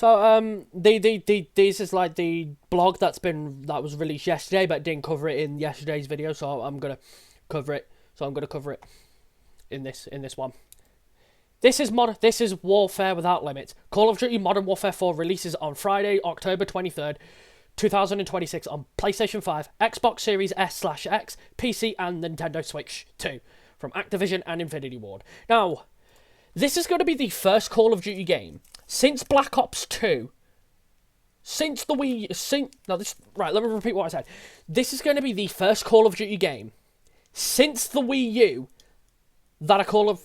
This is like the blog that was released yesterday, but didn't cover it in yesterday's video, so I'm gonna cover it. So I'm gonna cover it in this one. This is Warfare Without Limits. Call of Duty Modern Warfare 4 releases on Friday, October 23rd, 2026 on PlayStation 5, Xbox Series S/X, PC, and Nintendo Switch 2 from Activision and Infinity Ward. Now, this is going to be the first Call of Duty game since Black Ops 2. Since the Wii... Right, let me repeat what I said. This is going to be the first Call of Duty game since the Wii U that Call of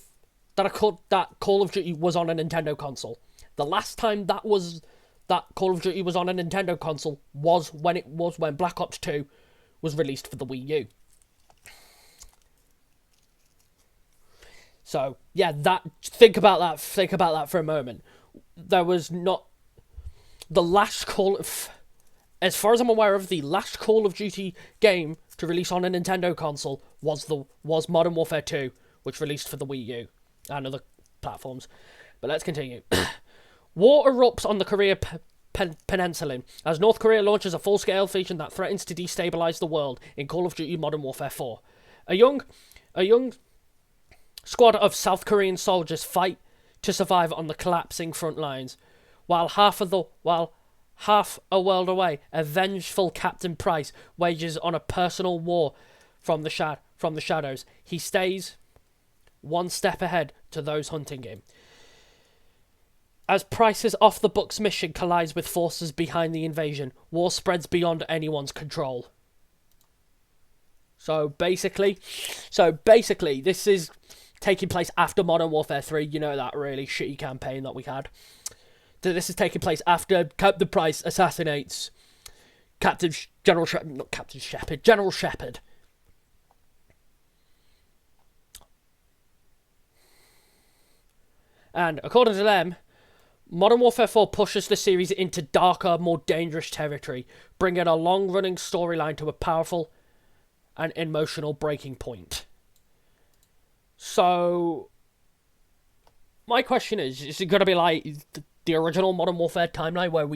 Duty was on a Nintendo console. The last time that Call of Duty was on a Nintendo console was when Black Ops 2 was released for the Wii U. So, yeah, think about that for a moment. There was not... As far as I'm aware of, the last Call of Duty game to release on a Nintendo console was Modern Warfare 2, which released for the Wii U and other platforms. But let's continue. War erupts on the Korea Peninsula as North Korea launches a full-scale invasion that threatens to destabilize the world in Call of Duty Modern Warfare 4. A young squad of South Korean soldiers fight to survive on the collapsing front lines, while half a world away, a vengeful Captain Price wages on a personal war from the shadows. He stays one step ahead to those hunting him. As Price's off-the-books mission collides with forces behind the invasion, war spreads beyond anyone's control. So basically, this is taking place after Modern Warfare 3, you know, that really shitty campaign that we had. This is taking place after Captain Price assassinates General Shepard. And according to them, Modern Warfare 4 pushes the series into darker, more dangerous territory, bringing a long-running storyline to a powerful and emotional breaking point. So, my question is it going to be like the original Modern Warfare timeline where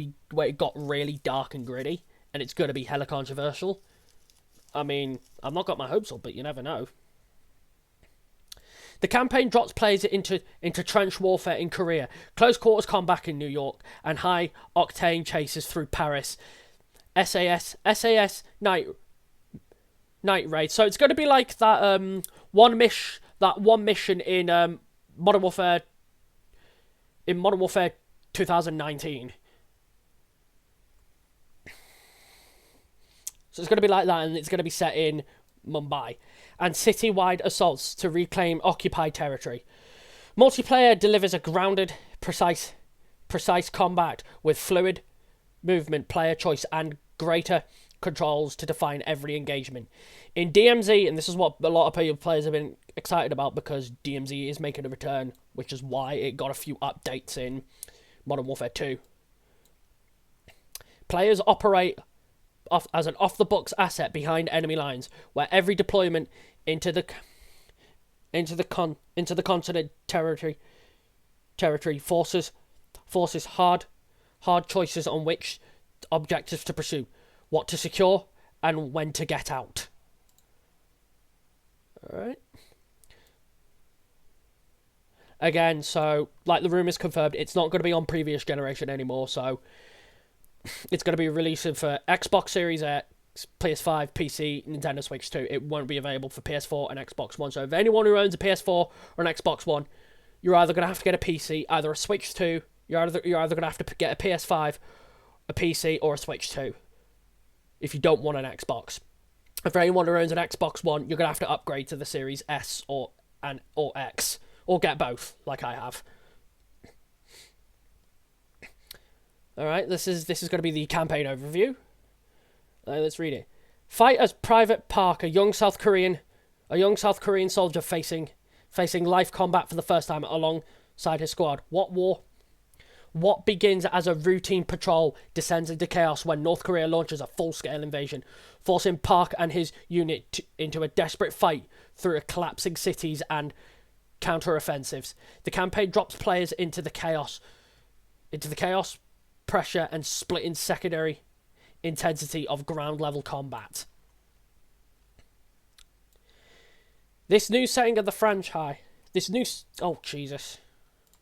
it got really dark and gritty, and it's going to be hella controversial? I mean, I've not got my hopes up, but you never know. The campaign drops players into trench warfare in Korea, close quarters combat in New York, and high-octane chases through Paris. SAS Night Raid. So it's going to be like that one mission in Modern Warfare 2019. So it's going to be like that, and it's going to be set in Mumbai, and city-wide assaults to reclaim occupied territory. Multiplayer delivers a grounded, precise combat with fluid movement, player choice, and greater controls to define every engagement. In DMZ, and this is what a lot of players have been excited about because DMZ is making a return, which is why it got a few updates in Modern Warfare 2. Players operate as an off-the-books asset behind enemy lines, where every deployment into the continent territory forces hard choices on which objectives to pursue, what to secure, and when to get out. Alright. Again, so, like the rumours confirmed, it's not going to be on previous generation anymore, so it's going to be releasing for Xbox Series X, PS5, PC, Nintendo Switch 2. It won't be available for PS4 and Xbox One. So if anyone who owns a PS4 or an Xbox One, you're either going to have to get a PC, either a Switch 2, you're either going to have to get a PS5, a PC, or a Switch 2. If you don't want an Xbox. And for anyone who owns an Xbox One, you're going to have to upgrade to the Series S or X. Or get both, like I have. Alright, this is going to be the campaign overview. Let's read it. Fight as Private Park, a young South Korean soldier facing live combat for the first time alongside his squad. What begins as a routine patrol descends into chaos when North Korea launches a full-scale invasion, forcing Park and his unit into a desperate fight through collapsing cities and counter-offensives. The campaign drops players into the chaos pressure, and splitting secondary intensity of ground level combat. This new setting of the franchise, oh Jesus,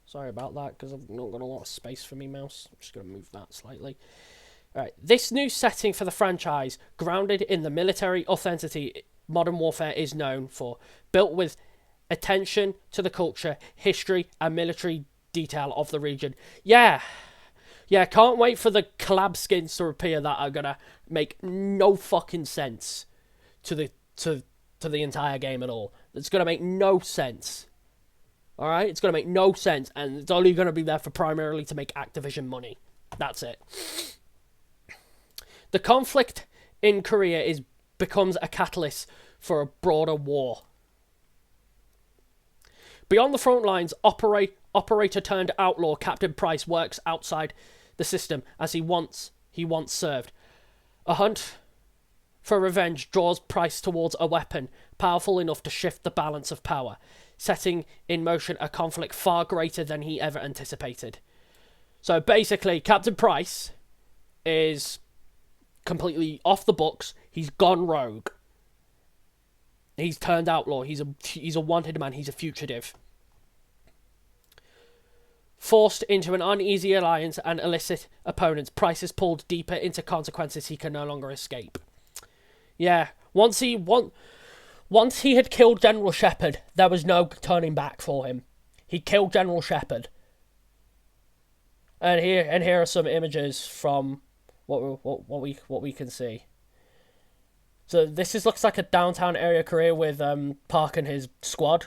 sorry about that because I've not got a lot of space for me mouse. I'm just going to move that slightly. Alright, this new setting for the franchise, grounded in the military authenticity Modern Warfare is known for, built with attention to the culture, history, and military detail of the region. Yeah, can't wait for the collab skins to appear that are gonna make no fucking sense to the entire game at all. It's gonna make no sense. Alright, it's gonna make no sense, and it's only gonna be there for primarily to make Activision money. That's it. The conflict in Korea becomes a catalyst for a broader war. Beyond the front lines, operator turned outlaw Captain Price works outside the system as he once served. A hunt for revenge draws Price towards a weapon powerful enough to shift the balance of power, setting in motion a conflict far greater than he ever anticipated. So basically, Captain Price is completely off the books. He's gone rogue. He's turned outlaw. He's a wanted man. He's a fugitive. Forced into an uneasy alliance and illicit opponents, Price is pulled deeper into consequences he can no longer escape. Yeah, once he had killed General Shepard, there was no turning back for him. He killed General Shepard. And here are some images from what we can see. So this looks like a downtown area Korea with Park and his squad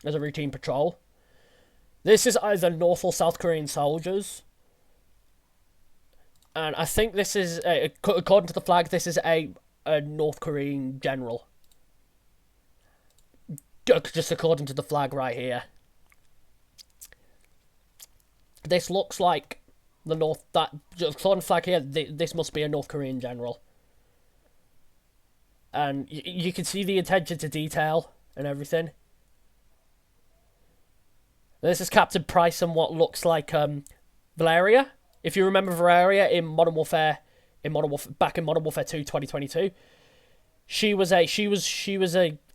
as a routine patrol. This is either North or South Korean soldiers. And I think this is, according to the flag, this is a North Korean general. Just according to the flag right here. This looks like the North, according to the flag here, this must be a North Korean general. And you can see the attention to detail and everything. This is Captain Price and what looks like Valeria. If you remember Valeria in Modern Warfare, back in Modern Warfare 2 2022, she was a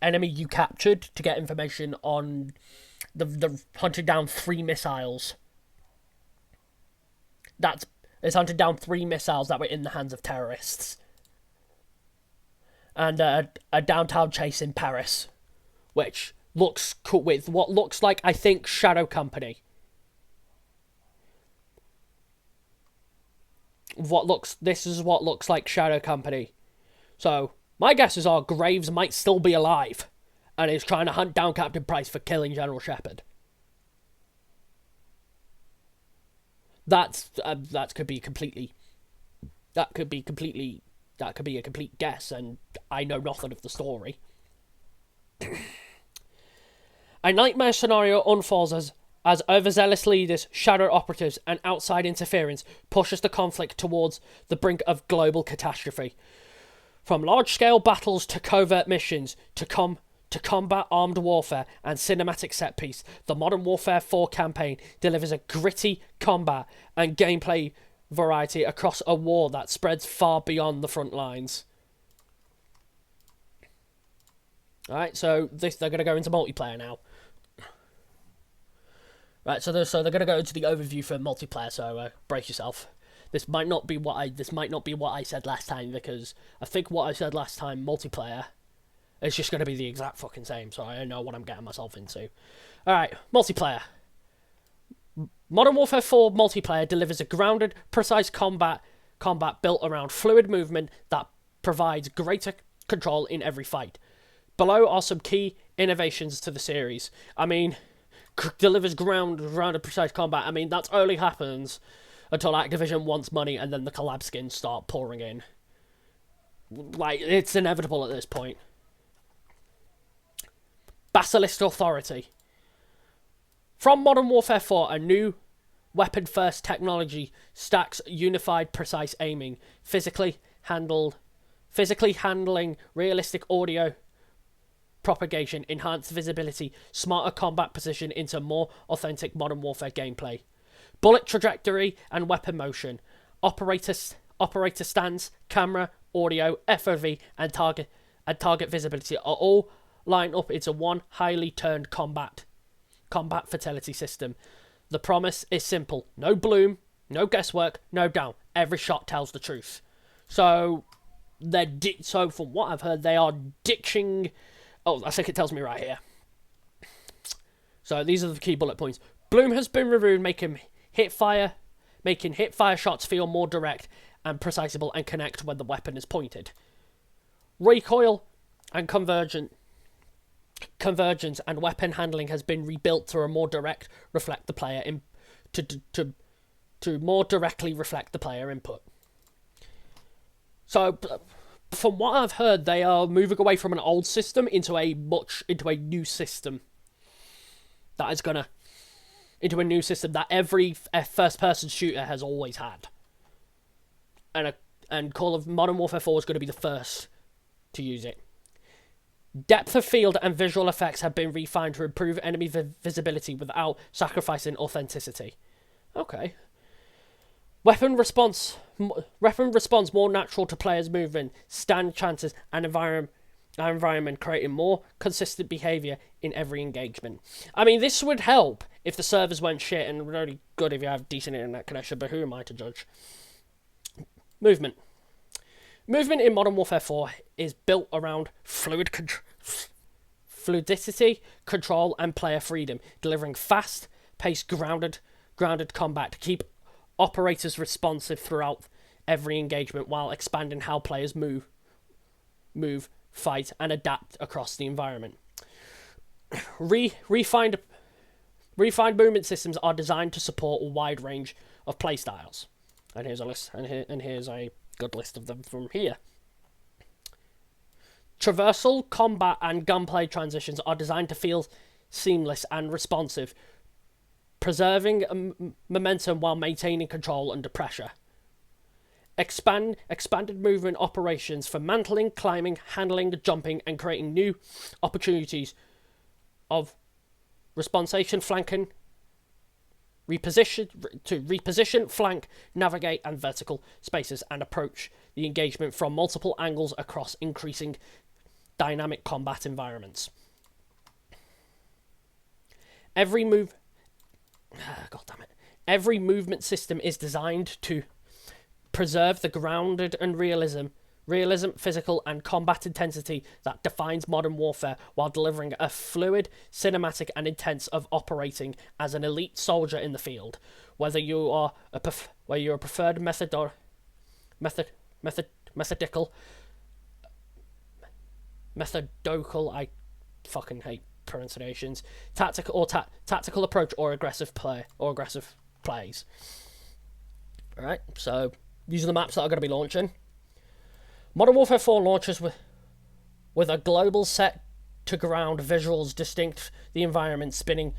enemy you captured to get information on the hunting down 3 missiles. It's hunted down 3 missiles that were in the hands of terrorists. And a downtown chase in Paris, which looks cool with what looks like, I think, Shadow Company. This is what looks like Shadow Company. So my guesses are Graves might still be alive, and is trying to hunt down Captain Price for killing General Shepard. That could be a complete guess, and I know nothing of the story. A nightmare scenario unfolds as overzealous leaders, shadow operatives, and outside interference pushes the conflict towards the brink of global catastrophe. From large-scale battles to covert missions to combat armed warfare and cinematic set-piece, the Modern Warfare 4 campaign delivers a gritty combat and gameplay variety across a war that spreads far beyond the front lines. Alright, so they're going to go into multiplayer now. Right, so they're going to go into the overview for multiplayer, so brace yourself. This might not be what I said last time, because I think what I said last time, multiplayer, is just going to be the exact fucking same, so I don't know what I'm getting myself into. Alright, multiplayer. Modern Warfare 4 multiplayer delivers a grounded, precise combat built around fluid movement that provides greater control in every fight. Below are some key innovations to the series. I mean, delivers grounded, precise combat. I mean, that only happens until Activision wants money and then the collab skins start pouring in. Like, it's inevitable at this point. Basilisk Authority. From Modern Warfare 4, a new weapon-first technology stacks unified, precise aiming, physically handling realistic audio propagation, enhanced visibility, smarter combat position into more authentic Modern Warfare gameplay. Bullet trajectory and weapon motion. operator stands, camera, audio, FOV, and target visibility are all lined up into one highly turned combat fatality system. The promise is simple: no bloom, no guesswork, no doubt. Every shot tells the truth. So so from what I've heard, they are ditching. Oh, I think it tells me right here. So these are the key bullet points. Bloom has been removed, making hip fire shots feel more direct and precisable and connect when the weapon is pointed. Recoil and convergence and weapon handling has been rebuilt to a more direct reflect the player to more directly reflect the player input. So, from what I've heard, they are moving away from an old system into a new system. That is gonna into a new system that every first-person shooter has always had, and Call of Modern Warfare 4 is going to be the first to use it. Depth of field and visual effects have been refined to improve enemy visibility without sacrificing authenticity. Okay. Weapon response more natural to players' movement, stand chances, and environment, creating more consistent behaviour in every engagement. I mean, this would help if the servers went shit, and would only good if you have decent internet connection, but who am I to judge? Movement in Modern Warfare 4 is built around fluidity, control, and player freedom, delivering fast-paced, grounded combat to keep operators responsive throughout every engagement, while expanding how players move, fight, and adapt across the environment. Refined movement systems are designed to support a wide range of playstyles. And here's a list, and here's a good list of them from here. Traversal, combat, and gunplay transitions are designed to feel seamless and responsive, preserving momentum while maintaining control under pressure. Expanded movement operations for mantling, climbing, handling, jumping, and creating new opportunities of responsation, flanking, reposition, flank, navigate, and vertical spaces, and approach the engagement from multiple angles across increasing dynamic combat environments. Every movement system is designed to preserve the grounded and realism, physical, and combat intensity that defines modern warfare, while delivering a fluid, cinematic, and intense of operating as an elite soldier in the field. Whether you are a preferred methodical, I fucking hate pronunciations, tactical approach, or aggressive plays. All right, so these are the maps that are going to be launching. Modern Warfare 4 launches with a global set-to-ground visuals distinct the environment, spanning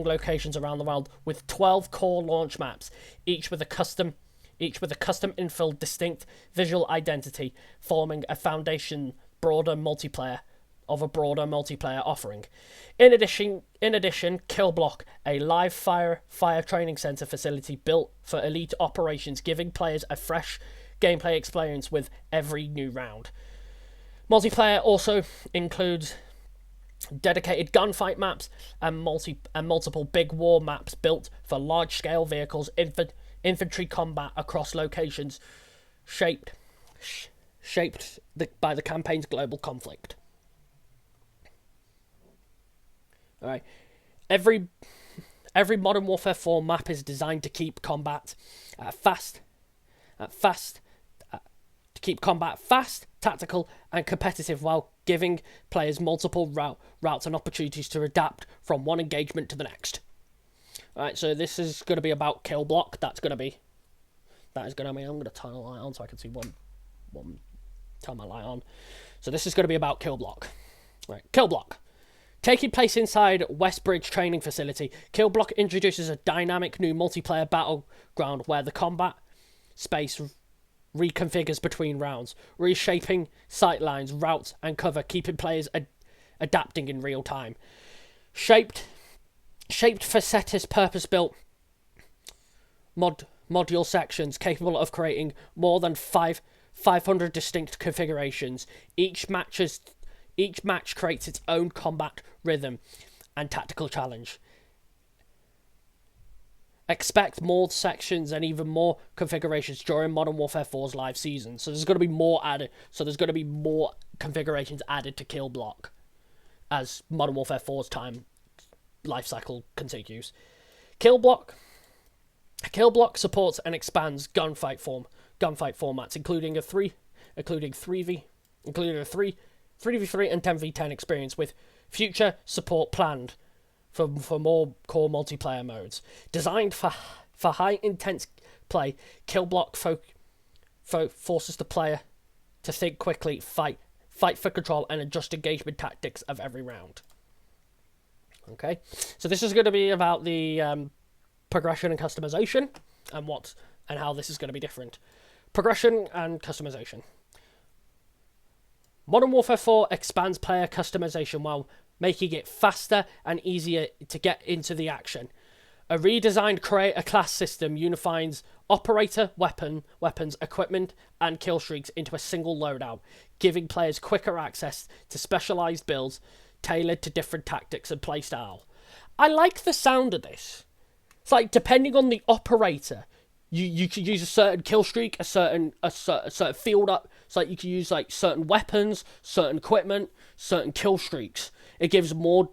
locations around the world, with 12 core launch maps, each with a custom infill distinct visual identity, forming a foundation broader multiplayer offering. In addition, Kill Block, a live fire training center facility built for elite operations, giving players a fresh gameplay experience with every new round. Multiplayer also includes dedicated gunfight maps and multiple big war maps built for large-scale vehicles, infantry combat across locations shaped by the campaign's global conflict. All right, every Modern Warfare 4 map is designed to keep combat fast, tactical, and competitive, while giving players multiple routes and opportunities to adapt from one engagement to the next. Alright, so this is going to be about Kill Block. I'm going to turn a light on so I can see turn my light on. So this is going to be about Kill Block. Right, Kill Block. Taking place inside Westbridge Training Facility, Kill Block introduces a dynamic new multiplayer battleground where the combat space reconfigures between rounds, reshaping sightlines, routes, and cover, keeping players adapting in real time. Shaped for set is purpose-built module sections capable of creating more than 500 distinct configurations. Each match creates its own combat rhythm and tactical challenge. Expect more sections and even more configurations during Modern Warfare 4's live season. So there's going to be more added. So there's going to be more configurations added to Kill Block as Modern Warfare 4's time life cycle continues. Kill Block supports and expands gunfight formats, including a 3v3 and 10v10 experience, with future support planned for more core multiplayer modes. Designed for high intense play, Kill Block forces the player to think quickly, fight for control, and adjust engagement tactics of every round. Okay, so this is going to be about the progression and customization, and how this is going to be different. Progression and customization. Modern Warfare 4 expands player customization while making it faster and easier to get into the action. A redesigned create a class system unifies operator, weapons, equipment, and kill streaks into a single loadout, giving players quicker access to specialized builds tailored to different tactics and playstyle. I like the sound of this. It's like, depending on the operator, you could use a certain kill streak, a certain field up. It's like you can use like certain weapons, certain equipment, certain kill streaks. It gives more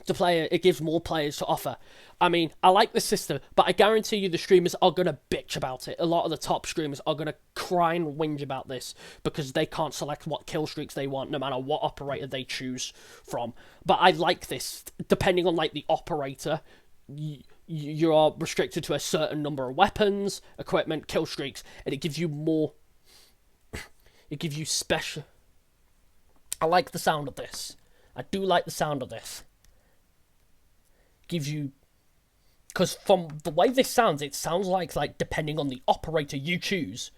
players to offer. I mean, I like the system, but I guarantee you the streamers are going to bitch about it. A lot of the top streamers are going to cry and whinge about this because they can't select what kill streaks they want no matter what operator they choose from. But I like this. Depending on like the operator, you are restricted to a certain number of weapons, equipment, kill streaks, and it gives you more. It gives you special. I like the sound of this. I do like the sound of this. Gives you, because from the way this sounds, it sounds like depending on the operator you choose,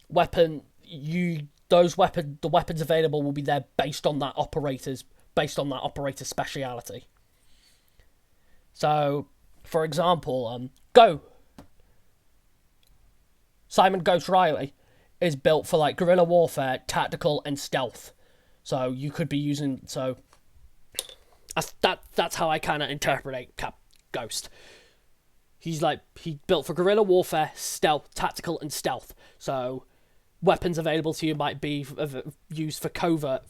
the weapons available will be there based on that operator's speciality. So, for example, Simon Ghost Riley is built for like guerrilla warfare, tactical, and stealth. So you could be using That's how I kind of interpret Ghost. He built for guerrilla warfare, stealth, tactical, and stealth. So weapons available to you might be used for covert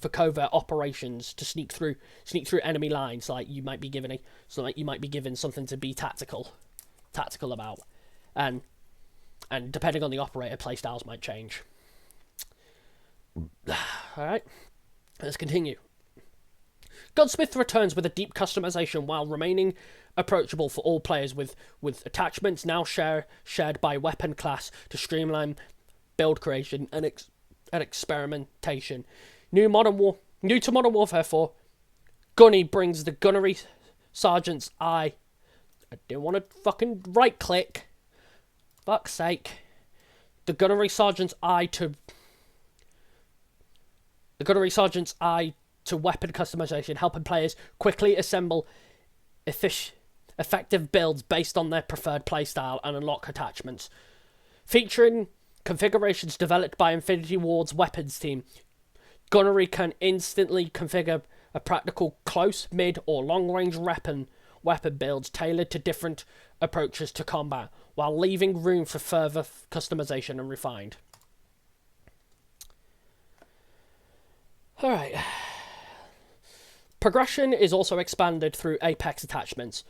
operations to sneak through enemy lines. Like you might be given something to be tactical about, and depending on the operator, playstyles might change. All right, let's continue. Gunsmith returns with a deep customization while remaining approachable for all players, with attachments now shared by weapon class to streamline build creation and experimentation. New to Modern Warfare 4, Gunny brings the Gunnery Sergeant's Eye. I didn't want to fucking right click. Fuck's sake. The Gunnery Sergeant's Eye to weapon customization, helping players quickly assemble effective builds based on their preferred playstyle and unlock attachments. Featuring configurations developed by Infinity Ward's weapons team, Gunnery can instantly configure a practical close, mid, or long-range weapon builds tailored to different approaches to combat, while leaving room for further customization and refined. Alright. Progression is also expanded through Apex attachments.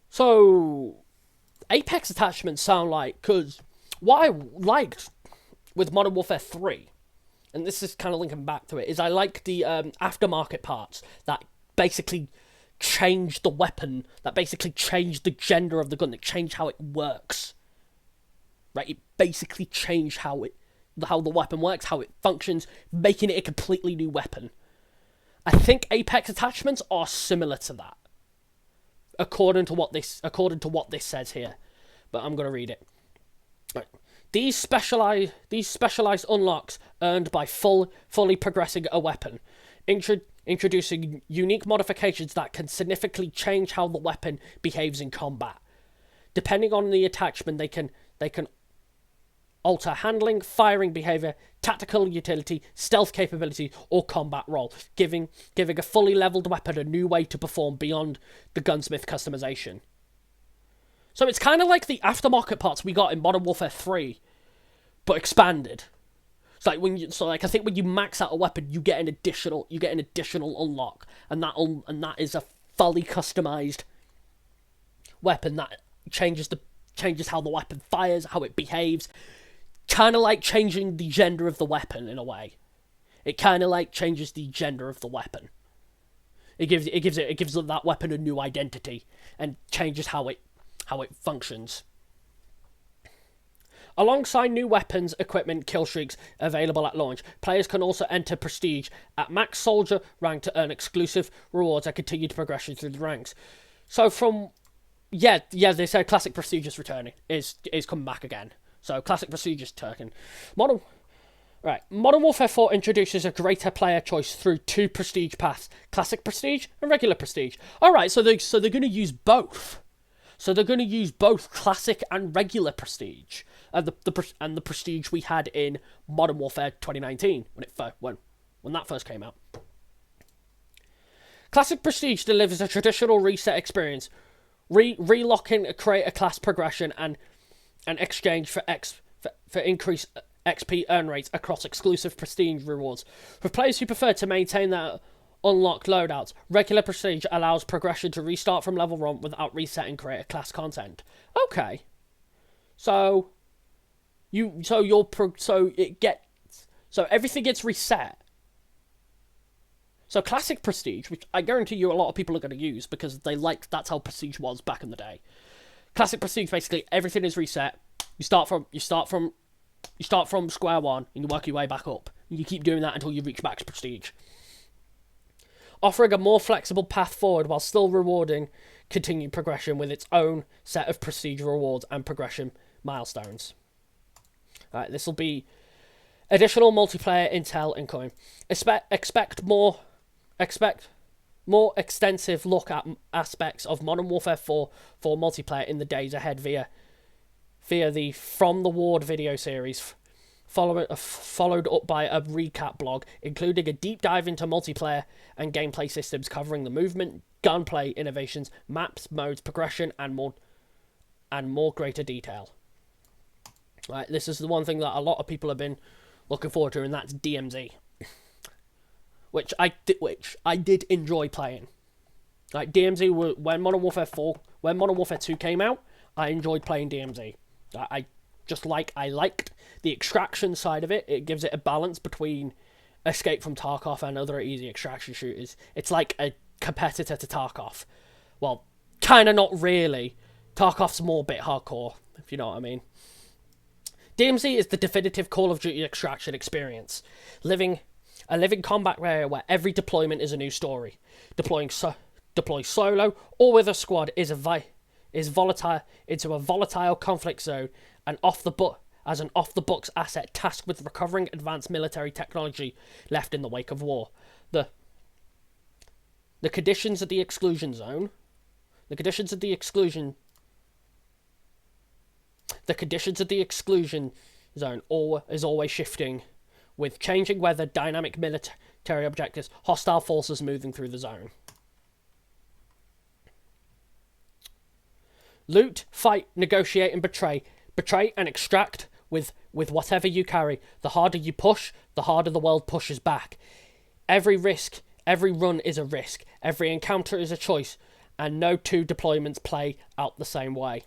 So, Apex attachments sound like, because what I liked with Modern Warfare 3, and this is kind of linking back to it, is I like the aftermarket parts that basically change the weapon, that basically change the gender of the gun, that change how it works. Right? It basically changed how the weapon works, how it functions, making it a completely new weapon. I think Apex attachments are similar to that, according to what this says here. But I'm gonna read it. Right. These specialized unlocks earned by fully progressing a weapon, introducing unique modifications that can significantly change how the weapon behaves in combat. Depending on the attachment, they can alter handling, firing behavior, tactical utility, stealth capability, or combat role, giving a fully leveled weapon a new way to perform beyond the gunsmith customization. So it's kind of like the aftermarket parts we got in Modern Warfare 3, but expanded. It's like I think when you max out a weapon, you get an additional unlock, and that is a fully customized weapon that changes how the weapon fires, how it behaves. Kind of like changing the gender of the weapon in a way. It kind of like changes the gender of the weapon. It gives that weapon a new identity and changes how it functions. Alongside new weapons, equipment, kill streaks available at launch, players can also enter Prestige at max soldier rank to earn exclusive rewards and continue to progression through the ranks. So they said Classic Prestige is returning, is coming back again. So Classic Prestige is turning. Modern Warfare 4 introduces a greater player choice through 2 Prestige paths: Classic Prestige and Regular Prestige. Alright, so they're going to use both. So they're going to use both Classic and Regular Prestige. And the Prestige we had in Modern Warfare 2019, when that first came out. Classic Prestige delivers a traditional reset experience, relocking a creator class progression and exchange for increased XP earn rates across exclusive Prestige rewards. For players who prefer to maintain their unlocked loadouts, Regular Prestige allows progression to restart from level 1 without resetting creator class content. Okay, so everything gets reset. So Classic Prestige, which I guarantee you a lot of people are going to use because that's how Prestige was back in the day. Classic Prestige, basically everything is reset. You start from square one and you work your way back up. And you keep doing that until you reach max Prestige, offering a more flexible path forward while still rewarding continued progression with its own set of Prestige rewards and progression milestones. Alright, this will be additional multiplayer intel incoming. Expect more extensive look at aspects of Modern Warfare 4 for multiplayer in the days ahead via the From the Ward video series, followed up by a recap blog, including a deep dive into multiplayer and gameplay systems covering the movement, gunplay innovations, maps, modes, progression, and more greater detail. Right, this is the one thing that a lot of people have been looking forward to, and that's DMZ, which I did enjoy playing. Like DMZ, when Modern Warfare 2 came out, I enjoyed playing DMZ. I liked the extraction side of it. It gives it a balance between Escape from Tarkov and other easy extraction shooters. It's like a competitor to Tarkov. Well, kind of not really. Tarkov's more bit hardcore, if you know what I mean. DMZ is the definitive Call of Duty extraction experience, a living combat area where every deployment is a new story. Deploy solo or with a squad is volatile into a volatile conflict zone and off the books asset tasked with recovering advanced military technology left in the wake of war. The conditions of the exclusion zone. The conditions of the exclusion zone is always shifting, with changing weather, dynamic military objectives, hostile forces moving through the zone. Loot, fight, negotiate, and betray. Betray and extract with whatever you carry. The harder you push, the harder the world pushes back. Every run is a risk. Every encounter is a choice, and no two deployments play out the same way.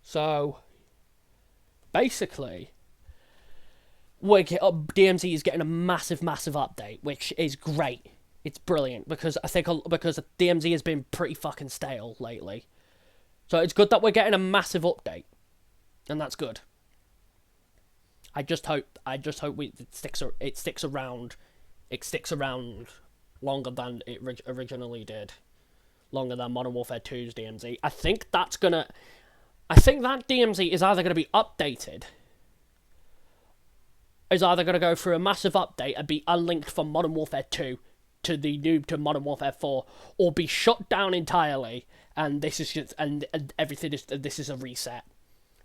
So, basically, DMZ is getting a massive update, which is great. It's brilliant because DMZ has been pretty fucking stale lately. So it's good that we're getting a massive update, and that's good. I just hope it sticks around. It sticks around longer than it originally did, longer than Modern Warfare 2's DMZ. I think that DMZ is either going to be updated, is either going to go through a massive update and be unlinked from Modern Warfare 2 to Modern Warfare 4, or be shut down entirely. And this is just and everything is this is a reset,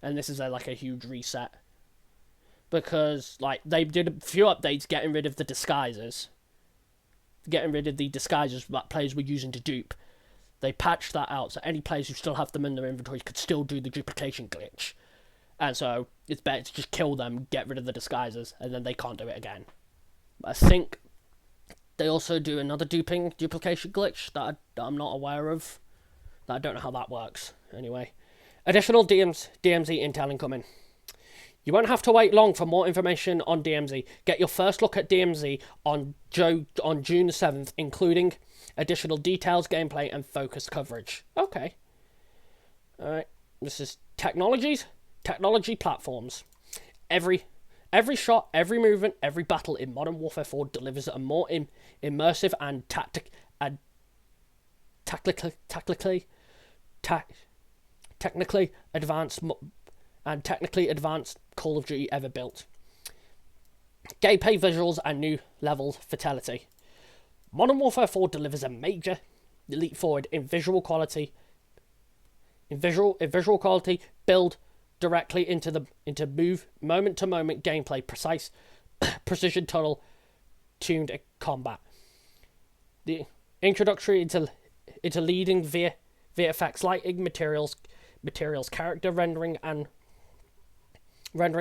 and this is like a huge reset, because like they did a few updates getting rid of the disguises, that players were using to dupe. They patched that out, so any players who still have them in their inventory could still do the duplication glitch. And so it's better to just kill them, get rid of the disguises, and then they can't do it again. I think they also do another duplication glitch that I'm not aware of. I don't know how that works. Anyway, additional DMZ intel incoming. You won't have to wait long for more information on DMZ. Get your first look at DMZ on June 7th, including additional details, gameplay, and focused coverage. Okay. Alright. This is technology platforms. Every shot, every movement, every battle in Modern Warfare 4 delivers a more immersive and technically advanced Call of Duty ever built. Gameplay visuals and new level fatality. Modern Warfare 4 delivers a major leap forward in visual quality. Build directly into moment to moment gameplay, precise precision tunnel tuned combat. The introductory into leading VFX lighting, materials, character rendering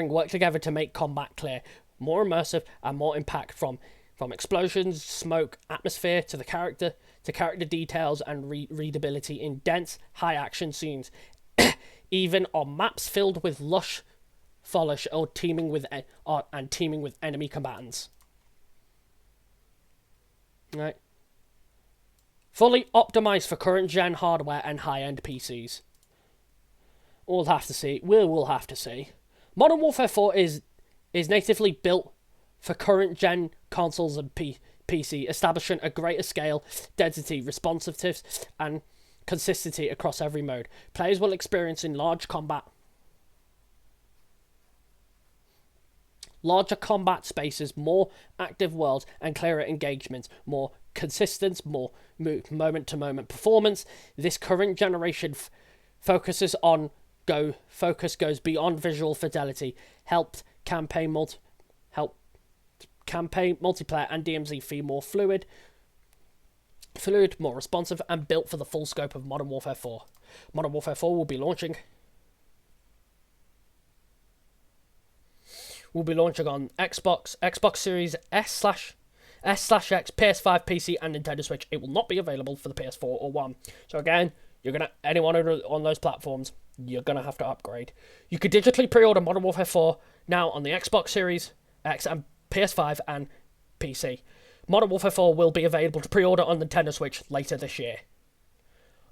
work together to make combat clear, more immersive, and more impact from explosions, smoke, atmosphere to character details and readability in dense, high action scenes, even on maps filled with lush foliage or teeming with enemy combatants. Right. Fully optimized for current gen hardware and high-end PCs. We'll have to see. We'll have to see. Modern Warfare 4 is natively built for current gen consoles and PC, establishing a greater scale, density, responsiveness, and consistency across every mode. Players will experience in larger combat spaces, more active worlds, and clearer engagements, more consistent, more moment-to-moment performance. This current generation focus goes beyond visual fidelity, help campaign multiplayer and DMZ feel more fluid, more responsive, and built for the full scope of Modern Warfare 4. Modern Warfare 4 will be launching on Xbox Series S/X, PS5, PC, and Nintendo Switch. It will not be available for the PS4 or One. So again, anyone on those platforms, you're gonna have to upgrade. You could digitally pre-order Modern Warfare 4 now on the Xbox Series X and PS5 and PC. Modern Warfare 4 will be available to pre-order on Nintendo Switch later this year.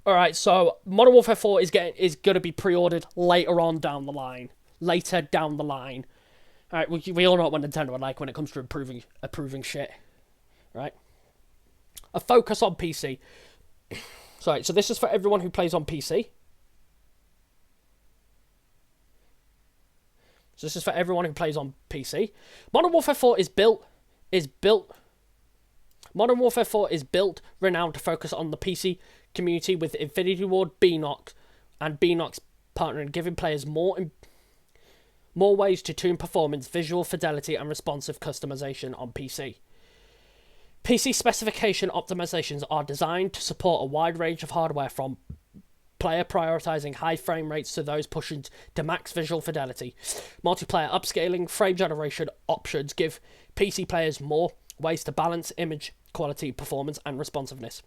Alright, so Modern Warfare 4 is going to be pre-ordered later down the line. Alright, we all know what Nintendo are like when it comes to approving shit. Right? A focus on PC. So this is for everyone who plays on PC. Modern Warfare 4 is built renowned to focus on the PC community, with Infinity Ward, Beenox partnering, giving players more ways to tune performance, visual fidelity, and responsive customization on PC. PC specification optimizations are designed to support a wide range of hardware, from player prioritizing high frame rates to those pushing to max visual fidelity. Multiplayer upscaling, frame generation options give PC players more ways to balance image quality, performance, and responsiveness.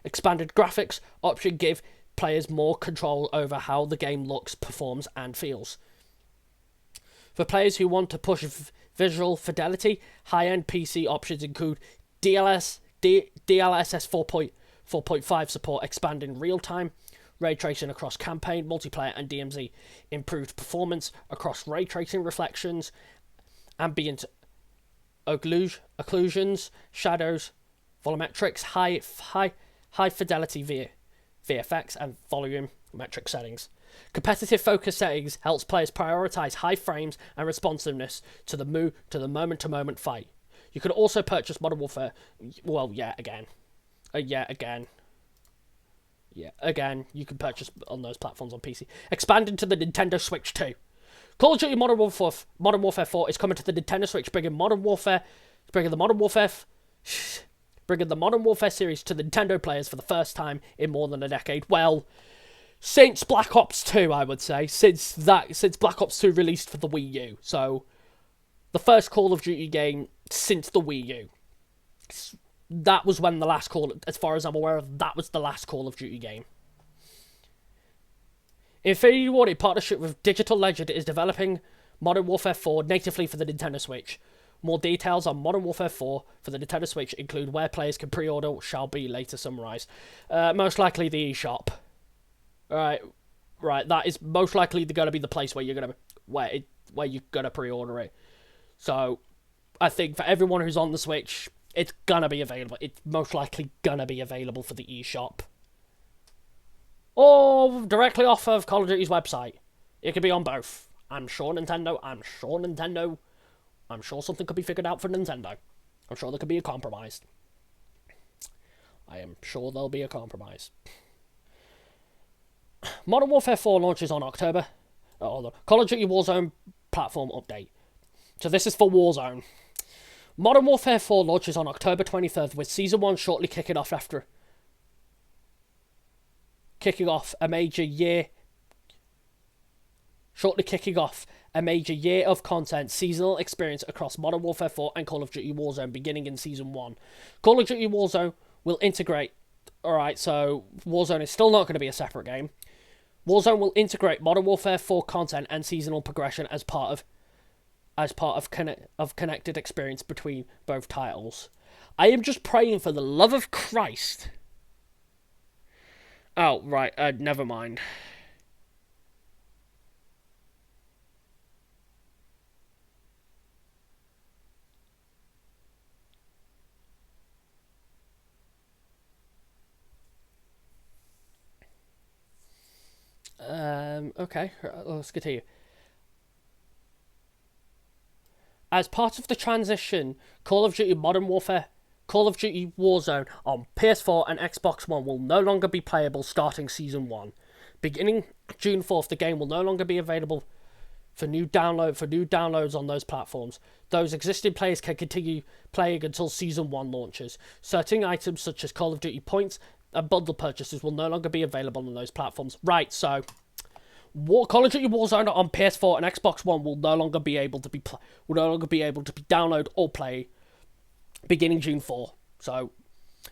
Expanded graphics option give players more control over how the game looks, performs, and feels. For players who want to push visual fidelity, high-end PC options include DLSS 4.5 support, expanding real-time ray tracing across campaign, multiplayer, and DMZ, improved performance across ray tracing, reflections, ambient occlusions, shadows, volumetrics, high fidelity VFX, and volumetric settings. Competitive focus settings helps players prioritize high frames and responsiveness to the moment-to-moment fight. You can also purchase Modern Warfare. Well, yeah, again. Again, you can purchase on those platforms on PC. Expanding to the Nintendo Switch 2. Call of Duty Modern Warfare 4 is coming to the Nintendo Switch, bringing the Modern Warfare series to Nintendo players for the first time in more than a decade. Well, since Black Ops 2, I would say. Since Black Ops 2 released for the Wii U. So, the first Call of Duty game since the Wii U. That was when the last as far as I'm aware of, that was the last Call of Duty game. Infinity Ward, in partnership with Digital Legend, is developing Modern Warfare 4 natively for the Nintendo Switch. More details on Modern Warfare 4 for the Nintendo Switch include where players can pre-order shall be later summarised. Most likely the eShop. Right, that is most likely going to be the place where you're going to where you're going to pre-order it. So, I think for everyone who's on the Switch, it's going to be available. It's most likely going to be available for the eShop. Or directly off of Call of Duty's website. It could be on both. I'm sure something could be figured out for Nintendo. I'm sure there could be a compromise. I am sure there'll be a compromise. Modern Warfare 4 launches on October. Call of Duty Warzone platform update. So this is for Warzone. Modern Warfare 4 launches on October 23rd, with Season 1 shortly kicking off a major year of content, seasonal experience across Modern Warfare 4 and Call of Duty Warzone beginning in Season 1. Call of Duty Warzone will integrate... Alright, so Warzone is still not going to be a separate game. Warzone will integrate Modern Warfare 4 content and seasonal progression as part of connected experience between both titles. I am just praying for the love of Christ. Oh, right, never mind. Okay, let's continue. As part of the transition, Call of Duty Warzone on PS4 and Xbox One will no longer be playable starting Season 1. Beginning June 4th, the game will no longer be available for new downloads on those platforms. Those existing players can continue playing until Season 1 launches. Certain items such as Call of Duty points and bundle purchases will no longer be available on those platforms. Right, so Call of Duty Warzone on PS4 and Xbox One will no longer be able to be download or play beginning June 4. So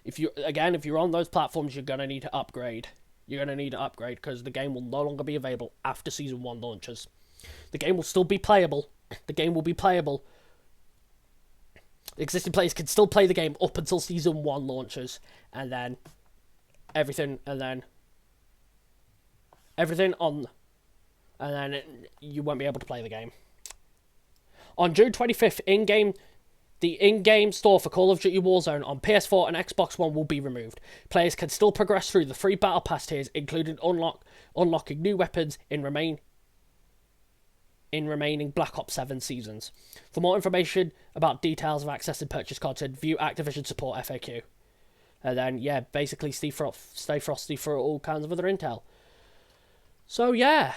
if you're on those platforms, you're gonna need to upgrade. You're gonna need to upgrade because the game will no longer be available after Season 1 launches. The game will still be playable. The game will be playable. Existing players can still play the game up until Season 1 launches, and then you won't be able to play the game. On June 25th, the in-game store for Call of Duty Warzone on PS4 and Xbox One will be removed. Players can still progress through the free Battle Pass tiers, including unlocking new weapons in remaining Black Ops 7 seasons. For more information about details of access and purchase content, view Activision support FAQ. And then, yeah, basically stay frosty for all kinds of other intel. So, yeah,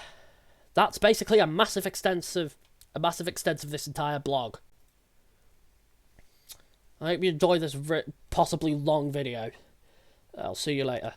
that's basically a massive extensive this entire blog. I hope you enjoyed this possibly long video. I'll see you later.